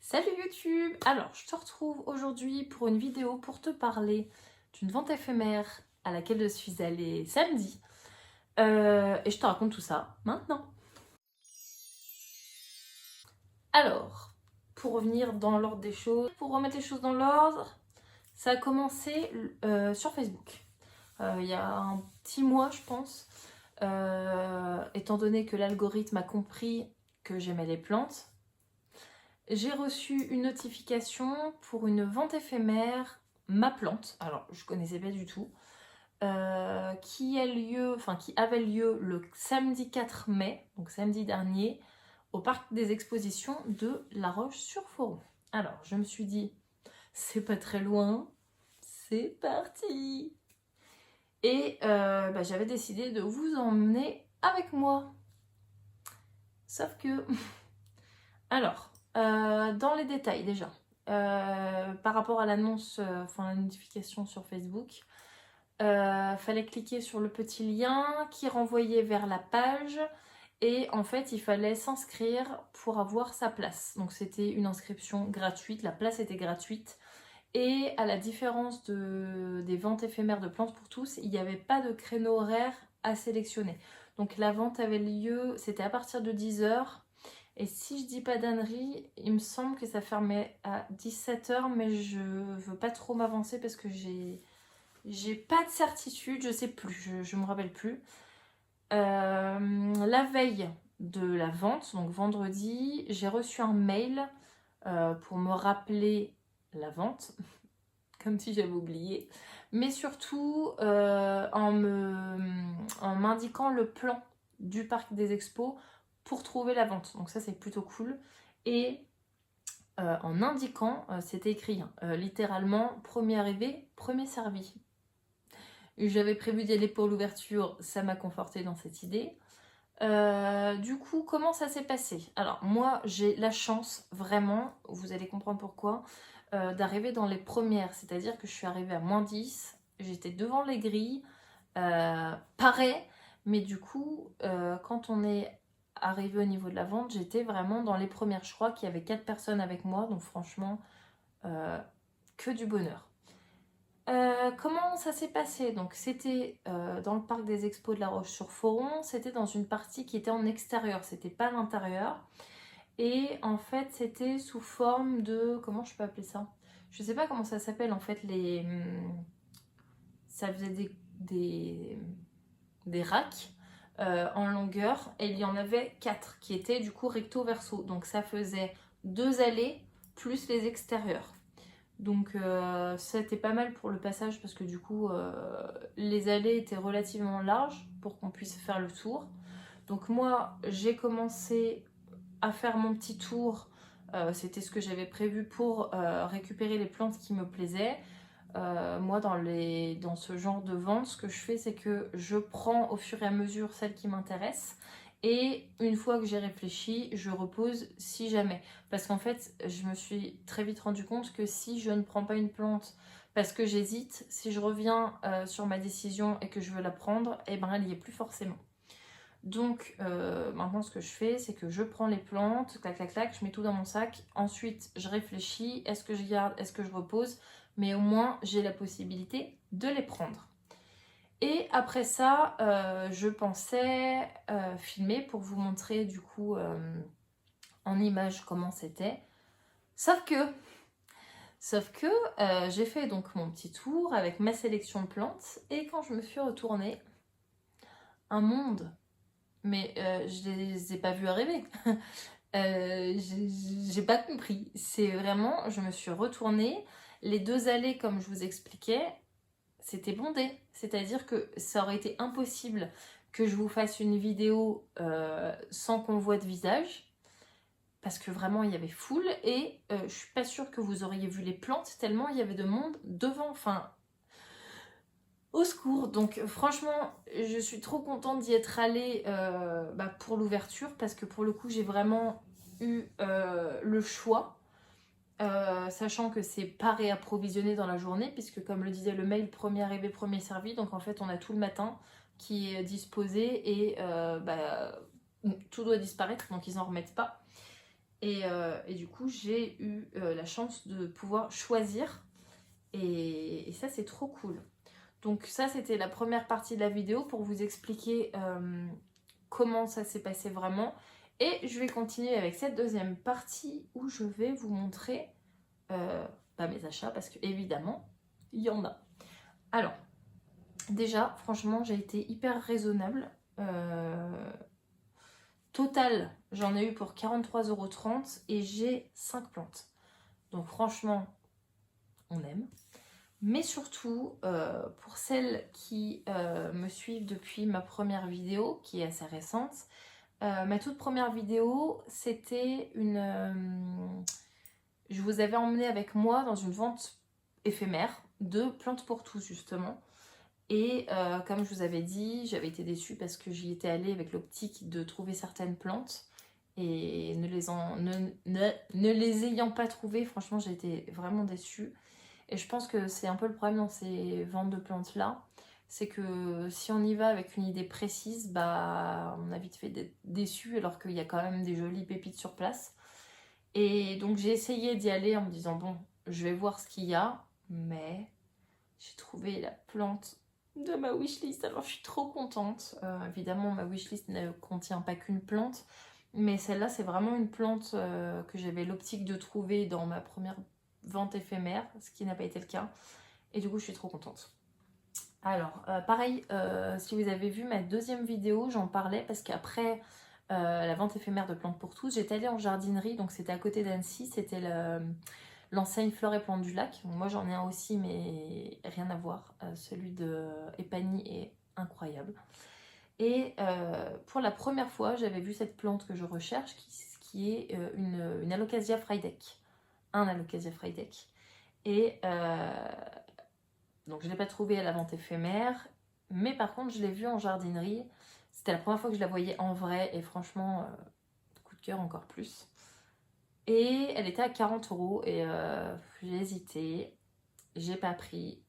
Salut YouTube! Alors, je te retrouve aujourd'hui pour une vidéo pour te parler d'une vente éphémère à laquelle je suis allée samedi. Et je te raconte tout ça maintenant. Alors, pour revenir dans l'ordre des choses, pour remettre les choses dans l'ordre, ça a commencé sur Facebook. Il y a un petit mois, je pense, étant donné que l'algorithme a compris que j'aimais les plantes. J'ai reçu une notification pour une vente éphémère, ma plante, alors je connaissais pas du tout, qui avait lieu le samedi 4 mai, donc samedi dernier, au parc des expositions de La Roche-sur-Foron. Alors je me suis dit, c'est pas très loin, c'est parti. Et j'avais décidé de vous emmener avec moi. Sauf que, alors, dans les détails déjà, par rapport à l'annonce, la notification sur Facebook, fallait cliquer sur le petit lien qui renvoyait vers la page et en fait il fallait s'inscrire pour avoir sa place. Donc c'était une inscription gratuite, la place était gratuite et à la différence des ventes éphémères de plantes pour tous, il n'y avait pas de créneau horaire à sélectionner. Donc la vente avait lieu, c'était à partir de 10h. Et si je dis pas d'ânerie, il me semble que ça fermait à 17h, mais je veux pas trop m'avancer parce que j'ai pas de certitude, je sais plus, je me rappelle plus. La veille de la vente, donc vendredi, j'ai reçu un mail pour me rappeler la vente, comme si j'avais oublié, mais surtout en m'indiquant le plan du parc des expos pour trouver la vente. Donc ça c'est plutôt cool. Et en indiquant, c'était écrit littéralement premier arrivé, premier servi. J'avais prévu d'y aller pour l'ouverture, ça m'a conforté dans cette idée. Du coup, comment ça s'est passé? Alors moi, j'ai la chance, vraiment, vous allez comprendre pourquoi, d'arriver dans les premières. C'est-à-dire que je suis arrivée à -10, j'étais devant les grilles, pareil, mais du coup, quand on est arrivé au niveau de la vente, j'étais vraiment dans les premières. Je crois qu'il y avait 4 personnes avec moi, donc franchement, que du bonheur. Comment ça s'est passé? Donc c'était dans le parc des expos de La Roche-sur-Foron, c'était dans une partie qui était en extérieur, c'était pas à l'intérieur. Et en fait c'était sous forme de... Comment je peux appeler ça? Je sais pas comment ça s'appelle en fait ça faisait des racks en longueur et il y en avait 4 qui étaient du coup recto verso. Donc ça faisait 2 allées plus les extérieurs. Donc c'était pas mal pour le passage parce que du coup les allées étaient relativement larges pour qu'on puisse faire le tour. Donc moi j'ai commencé à faire mon petit tour, c'était ce que j'avais prévu pour récupérer les plantes qui me plaisaient. Moi dans ce genre de vente, ce que je fais c'est que je prends au fur et à mesure celles qui m'intéressent. Et une fois que j'ai réfléchi, je repose si jamais. Parce qu'en fait, je me suis très vite rendu compte que si je ne prends pas une plante parce que j'hésite, si je reviens sur ma décision et que je veux la prendre, eh ben elle n'y est plus forcément. Donc maintenant ce que je fais, c'est que je prends les plantes, clac clac clac, je mets tout dans mon sac. Ensuite, je réfléchis, est-ce que je garde, est-ce que je repose? Mais au moins, j'ai la possibilité de les prendre. Et après ça, je pensais filmer pour vous montrer du coup en image comment c'était. Sauf que j'ai fait donc mon petit tour avec ma sélection de plantes et quand je me suis retournée, un monde, mais je les ai pas vus arriver. J'ai pas compris. C'est vraiment, je me suis retournée, les 2 allées comme je vous expliquais, c'était bondé. C'est-à-dire que ça aurait été impossible que je vous fasse une vidéo sans qu'on voit de visage. Parce que vraiment, il y avait foule. Et je suis pas sûre que vous auriez vu les plantes tellement il y avait de monde devant. Enfin, au secours. Donc franchement, je suis trop contente d'y être allée pour l'ouverture. Parce que pour le coup, j'ai vraiment eu le choix. Sachant que c'est pas réapprovisionné dans la journée, puisque comme le disait le mail, premier arrivé, premier servi, donc en fait on a tout le matin qui est disposé et tout doit disparaître, donc ils en remettent pas. Et du coup, j'ai eu la chance de pouvoir choisir. Et ça, c'est trop cool. Donc ça, c'était la première partie de la vidéo pour vous expliquer comment ça s'est passé vraiment. Et je vais continuer avec cette deuxième partie où je vais vous montrer mes achats parce que évidemment, il y en a. Alors, déjà, franchement, j'ai été hyper raisonnable. Total, j'en ai eu pour 43,30 € et j'ai 5 plantes. Donc franchement, on aime. Mais surtout, pour celles qui me suivent depuis ma première vidéo, qui est assez récente, ma toute première vidéo, c'était une... je vous avais emmené avec moi dans une vente éphémère de plantes pour tous, justement. Et comme je vous avais dit, j'avais été déçue parce que j'y étais allée avec l'optique de trouver certaines plantes. Et ne les ayant pas trouvées, franchement, j'ai été vraiment déçue. Et je pense que c'est un peu le problème dans ces ventes de plantes-là. C'est que si on y va avec une idée précise, bah, on a vite fait d'être déçu alors qu'il y a quand même des jolies pépites sur place. Et donc j'ai essayé d'y aller en me disant, bon, je vais voir ce qu'il y a. Mais j'ai trouvé la plante de ma wishlist. Alors je suis trop contente. Évidemment, ma wishlist ne contient pas qu'une plante. Mais celle-là, c'est vraiment une plante que j'avais l'optique de trouver dans ma première vente éphémère, ce qui n'a pas été le cas. Et du coup, je suis trop contente. Alors, pareil, si vous avez vu ma deuxième vidéo, j'en parlais parce qu'après la vente éphémère de plantes pour tous, j'étais allée en jardinerie, donc c'était à côté d'Annecy, c'était l'enseigne Fleurs et Plantes du Lac. Moi, j'en ai un aussi, mais rien à voir. Celui de Epagny est incroyable. Et pour la première fois, j'avais vu cette plante que je recherche, qui est une Alocasia frydek. Un Alocasia frydek. Et donc je ne l'ai pas trouvé à la vente éphémère, mais par contre je l'ai vue en jardinerie. C'était la première fois que je la voyais en vrai et franchement, coup de cœur encore plus. Et elle était à 40 € et j'ai hésité, j'ai pas pris,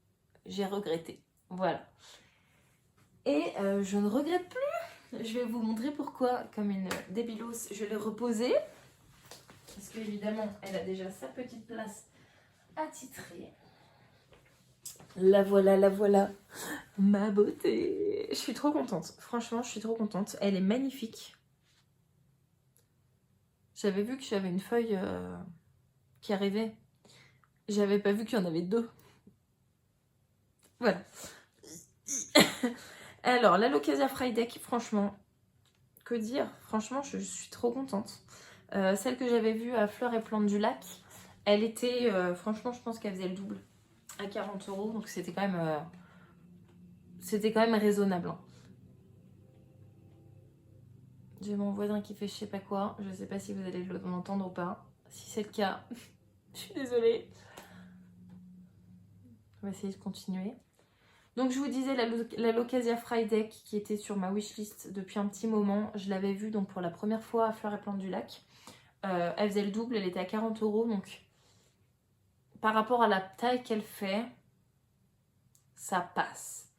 j'ai regretté. Voilà. Et je ne regrette plus. Je vais vous montrer pourquoi, comme une débilos, je l'ai reposée. Parce qu'évidemment, elle a déjà sa petite place attitrée. La voilà, ma beauté. Je suis trop contente. Franchement, je suis trop contente. Elle est magnifique. J'avais vu que j'avais une feuille qui arrivait. J'avais pas vu qu'il y en avait deux. Voilà. Alors, l'Alocasia frydek, franchement, que dire? Franchement, je suis trop contente. Celle que j'avais vue à Fleurs et Plantes du Lac, elle était, franchement, je pense qu'elle faisait le double à 40 €. Donc c'était quand même raisonnable. Hein. J'ai mon voisin qui fait je sais pas quoi. Je sais pas si vous allez l'entendre ou pas. Si c'est le cas, je suis désolée. On va essayer de continuer. Donc je vous disais la Locasia frydek qui était sur ma wishlist depuis un petit moment. Je l'avais vue donc pour la première fois à Fleurs et Plantes du Lac. Elle faisait le double, elle était à 40 €. Donc par rapport à la taille qu'elle fait, ça passe.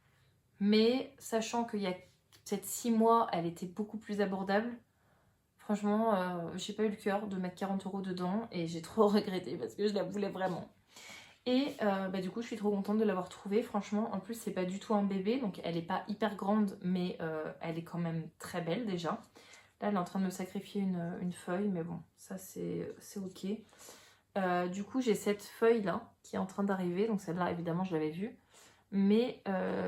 Mais sachant qu'il y a peut-être 6 mois, elle était beaucoup plus abordable. Franchement, j'ai pas eu le cœur de mettre 40 € dedans et j'ai trop regretté parce que je la voulais vraiment. Et du coup, je suis trop contente de l'avoir trouvée. Franchement, en plus, c'est pas du tout un bébé, donc elle est pas hyper grande, mais elle est quand même très belle déjà. Là, elle est en train de me sacrifier une feuille, mais bon, ça c'est ok. Du coup, j'ai cette feuille-là qui est en train d'arriver, donc celle-là, évidemment, je l'avais vue. Mais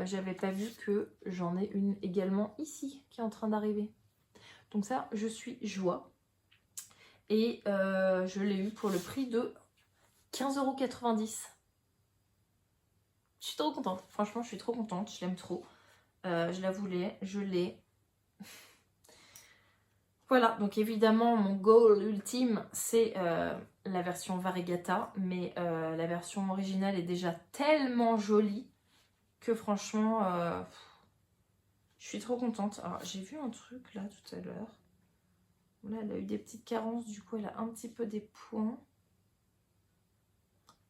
j'avais pas vu que j'en ai une également ici qui est en train d'arriver. Donc ça, je suis joie. Et je l'ai eu pour le prix de 15,90 €. Je suis trop contente. Franchement, je suis trop contente. Je l'aime trop. Je la voulais. Je l'ai. Voilà. Donc évidemment, mon goal ultime, c'est la version variegata. Mais la version originale est déjà tellement jolie que franchement, je suis trop contente. Alors, j'ai vu un truc là tout à l'heure. Là, elle a eu des petites carences. Du coup, elle a un petit peu des points.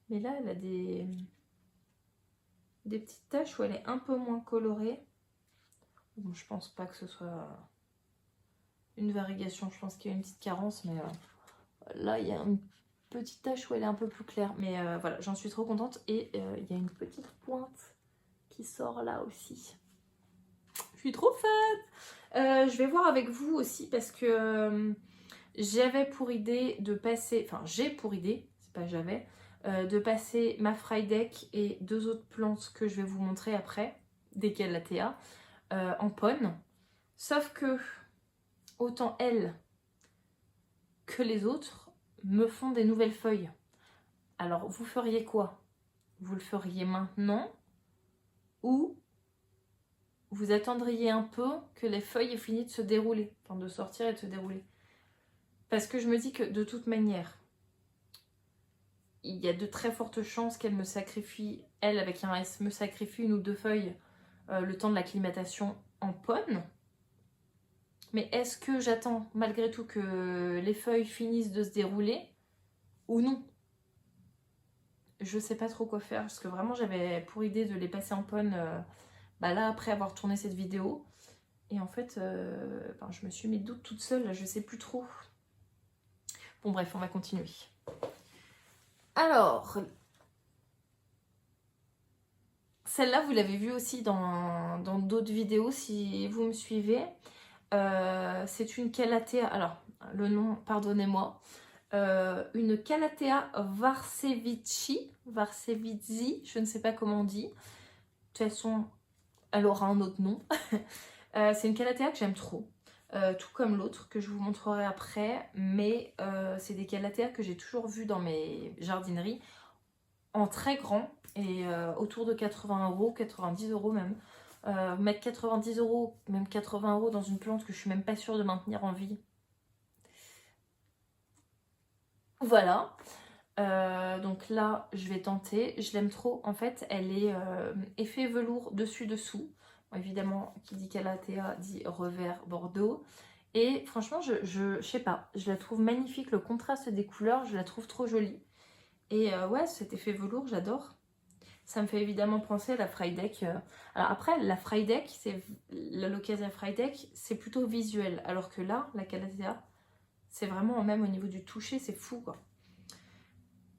Mais là, elle a des petites taches où elle est un peu moins colorée. Bon, je pense pas que ce soit une variegation. Je pense qu'il y a une petite carence, mais Là, il y a une petite tache où elle est un peu plus claire. Mais voilà, j'en suis trop contente. Et il y a une petite pointe qui sort là aussi. Je suis trop fan. Je vais voir avec vous aussi parce que j'avais pour idée de passer... Enfin, j'ai pour idée, c'est pas j'avais, de passer ma Frydek et 2 autres plantes que je vais vous montrer après, des Calathea, en ponne. Sauf que, autant elles que les autres me font des nouvelles feuilles. Alors, vous feriez quoi? Vous le feriez maintenant ou vous attendriez un peu que les feuilles aient fini de se dérouler, enfin de sortir et de se dérouler. Parce que je me dis que de toute manière, il y a de très fortes chances qu'elle me sacrifie, elle avec un S, me sacrifie 1 ou 2 feuilles le temps de l'acclimatation en ponne. Mais est-ce que j'attends malgré tout que les feuilles finissent de se dérouler ou non? Je sais pas trop quoi faire parce que vraiment j'avais pour idée de les passer en ponne là après avoir tourné cette vidéo. Et en fait, je me suis mis le doute toute seule, là, je sais plus trop. Bon bref, on va continuer. Alors, celle-là, vous l'avez vue aussi dans d'autres vidéos si vous me suivez. C'est une Calathea, alors le nom, pardonnez-moi, une Calathea Varsevici, je ne sais pas comment on dit. De toute façon, elle aura un autre nom. C'est une Calathea que j'aime trop. Tout comme l'autre que je vous montrerai après, mais c'est des Calathea que j'ai toujours vues dans mes jardineries en très grand et autour de 80 €, 90 € même. Mettre 90 €, même 80 € dans une plante que je suis même pas sûre de maintenir en vie. Voilà. Donc là, je vais tenter. Je l'aime trop. En fait, elle est effet velours dessus-dessous. Bon, évidemment, qui dit Calathea dit revers bordeaux. Et franchement, je sais pas, je la trouve magnifique. Le contraste des couleurs, je la trouve trop jolie. Et ouais, cet effet velours, j'adore. Ça me fait évidemment penser à la Frydek. Alors après, la Frydek, la Locasia Frydek, c'est plutôt visuel. Alors que là, la Calathea, c'est vraiment, même au niveau du toucher, c'est fou quoi.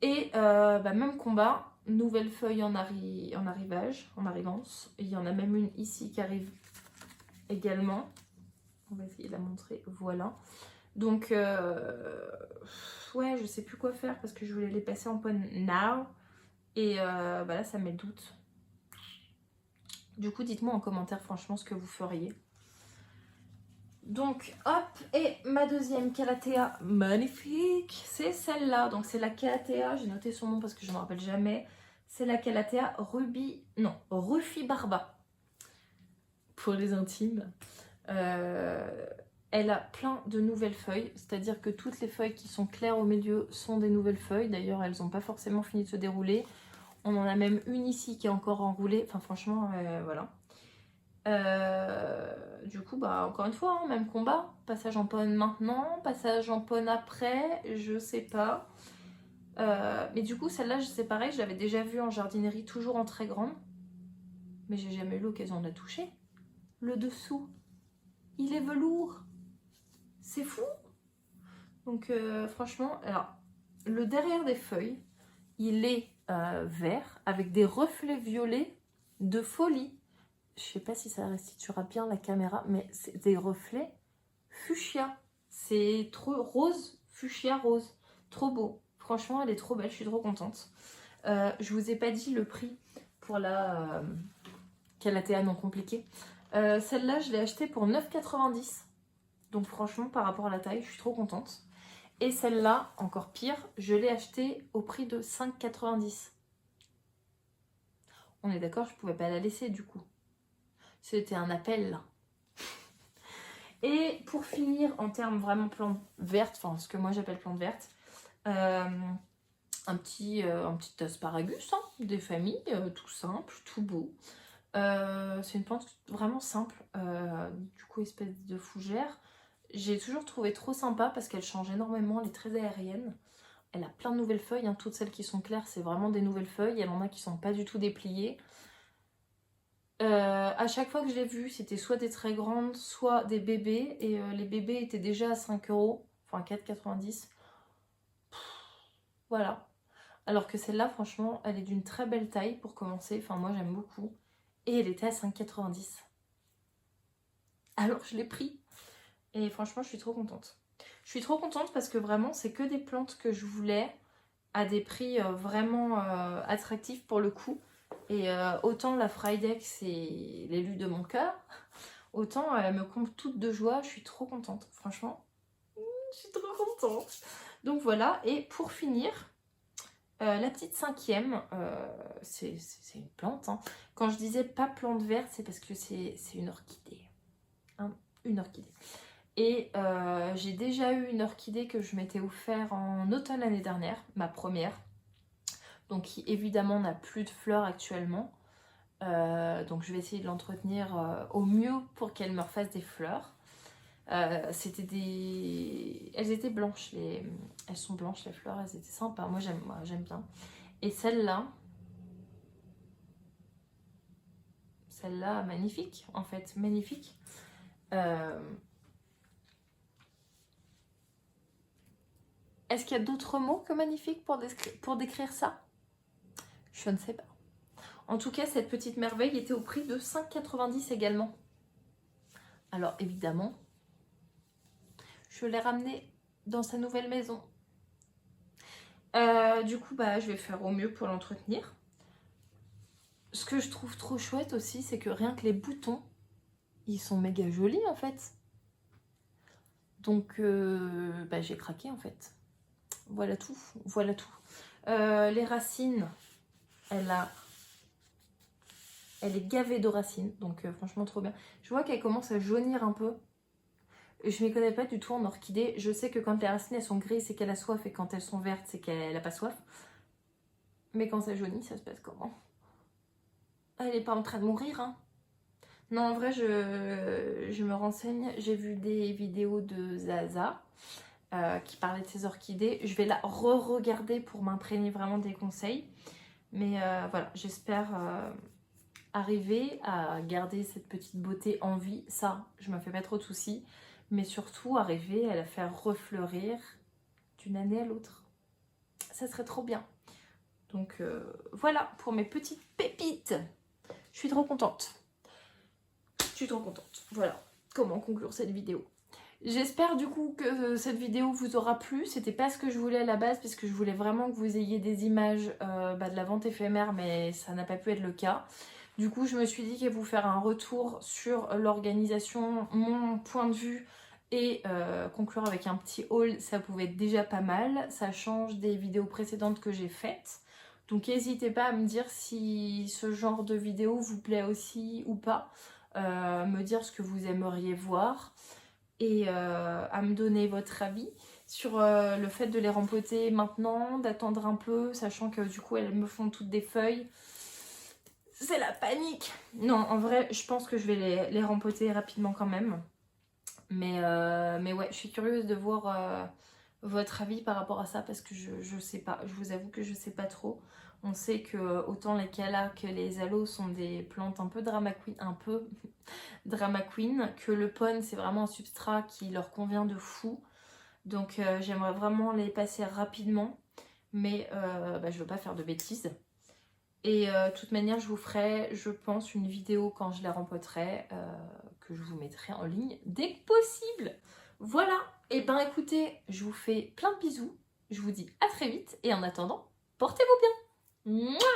Et même combat, nouvelle feuille en arrivage, en arrivance. Et il y en a même une ici qui arrive également. On va essayer de la montrer, voilà. Donc, ouais, je sais plus quoi faire parce que je voulais les passer en ponne now. Et là, ça met le doute. Du coup, dites-moi en commentaire franchement ce que vous feriez. Donc, hop, et ma deuxième Calathea magnifique, c'est celle-là. Donc, c'est la Calathea, j'ai noté son nom parce que je ne me rappelle jamais. C'est la Calathea Rufibarba, pour les intimes. Elle a plein de nouvelles feuilles, c'est-à-dire que toutes les feuilles qui sont claires au milieu sont des nouvelles feuilles. D'ailleurs, elles n'ont pas forcément fini de se dérouler. On en a même une ici qui est encore enroulée. Enfin, franchement, voilà. Du coup, encore une fois, hein, même combat. Passage en ponne maintenant, passage en ponne après, je sais pas. Mais du coup, celle-là, c'est pareil, je l'avais déjà vue en jardinerie, toujours en très grande. Mais j'ai jamais eu l'occasion de la toucher. Le dessous, il est velours. C'est fou. Donc, franchement, alors, le derrière des feuilles, il est vert avec des reflets violets de folie. Je sais pas si ça restituera bien la caméra, mais c'est des reflets fuchsia. C'est trop rose, fuchsia rose. Trop beau. Franchement, elle est trop belle, je suis trop contente. Je vous ai pas dit le prix pour la Calathea non compliquée. Celle-là, je l'ai achetée pour 9,90 €. Donc franchement, par rapport à la taille, je suis trop contente. Et celle-là, encore pire, je l'ai achetée au prix de 5,90 €. On est d'accord, je pouvais pas la laisser du coup. C'était un appel là. Et pour finir, en termes vraiment plantes vertes, enfin ce que moi j'appelle plantes vertes, un petit asparagus, hein, des familles, tout simple, tout beau. C'est une plante vraiment simple, du coup espèce de fougère. J'ai toujours trouvé trop sympa parce qu'elle change énormément, elle est très aérienne. Elle a plein de nouvelles feuilles, hein. Toutes celles qui sont claires, c'est vraiment des nouvelles feuilles. Il y en a qui sont pas du tout dépliées. À chaque fois que je l'ai vue, c'était soit des très grandes, soit des bébés. Et les bébés étaient déjà à 5 €, enfin 4,90 €. Voilà. Alors que celle-là, franchement, elle est d'une très belle taille pour commencer. Enfin, moi, j'aime beaucoup. Et elle était à 5,90 €. Alors, je l'ai pris. Et franchement, je suis trop contente. Je suis trop contente parce que vraiment, c'est que des plantes que je voulais à des prix vraiment attractifs pour le coup. Et autant la Frydek, c'est l'élu de mon cœur, autant elle me comble toute de joie. Je suis trop contente. Franchement, je suis trop contente. Donc voilà. Et pour finir... la petite cinquième, c'est une plante. Hein. Quand je disais pas plante verte, c'est parce que c'est une orchidée. Hein, une orchidée. Et j'ai déjà eu une orchidée que je m'étais offert en automne l'année dernière, ma première. Donc qui évidemment n'a plus de fleurs actuellement. Donc je vais essayer de l'entretenir au mieux pour qu'elle me refasse des fleurs. C'était des... Elles étaient blanches, elles sont blanches les fleurs, elles étaient sympas. Moi j'aime bien. Et celle-là, magnifique en fait, magnifique. Est-ce qu'il y a d'autres mots que magnifique pour décrire ça? Je ne sais pas. En tout cas, cette petite merveille était au prix de 5,90 € également. Alors évidemment, je l'ai ramenée dans sa nouvelle maison. Du coup, je vais faire au mieux pour l'entretenir. Ce que je trouve trop chouette aussi, c'est que rien que les boutons, ils sont méga jolis en fait. Donc, j'ai craqué en fait. Voilà tout, voilà tout. Les racines, elle est gavée de racines, donc franchement trop bien. Je vois qu'elle commence à jaunir un peu. Je m'y connais pas du tout en orchidée. Je sais que quand les racines elles sont grises, c'est qu'elle a soif, et quand elles sont vertes, c'est qu'elle a pas soif. Mais quand ça jaunit, ça se passe comment? Elle est pas en train de mourir, hein? Non, en vrai, je me renseigne. J'ai vu des vidéos de Zaza qui parlait de ses orchidées. Je vais la re-regarder pour m'imprégner vraiment des conseils. Mais voilà, j'espère arriver à garder cette petite beauté en vie. Ça, je me fais pas trop de soucis. Mais surtout, arriver à la faire refleurir d'une année à l'autre. Ça serait trop bien. Donc voilà pour mes petites pépites. Je suis trop contente. Je suis trop contente. Voilà comment conclure cette vidéo. J'espère du coup que cette vidéo vous aura plu. C'était pas ce que je voulais à la base, parce que je voulais vraiment que vous ayez des images de la vente éphémère, mais ça n'a pas pu être le cas. Du coup, je me suis dit que vous faire un retour sur l'organisation, mon point de vue, et conclure avec un petit haul, ça pouvait être déjà pas mal. Ça change des vidéos précédentes que j'ai faites. Donc n'hésitez pas à me dire si ce genre de vidéo vous plaît aussi ou pas. Me dire ce que vous aimeriez voir. Et à me donner votre avis sur le fait de les rempoter maintenant, d'attendre un peu, sachant que du coup elles me font toutes des feuilles. C'est la panique. Non, en vrai, je pense que je vais les rempoter rapidement quand même. Mais ouais, je suis curieuse de voir votre avis par rapport à ça, parce que je sais pas. Je vous avoue que je sais pas trop. On sait que autant les Calla que les aloes sont des plantes un peu drama queen, que le pon c'est vraiment un substrat qui leur convient de fou. Donc j'aimerais vraiment les passer rapidement, mais je veux pas faire de bêtises. Et de toute manière, je vous ferai, je pense, une vidéo quand je les rempoterai, que je vous mettrai en ligne dès que possible. Voilà, et ben écoutez, je vous fais plein de bisous, je vous dis à très vite, et en attendant, portez-vous bien. Mouah.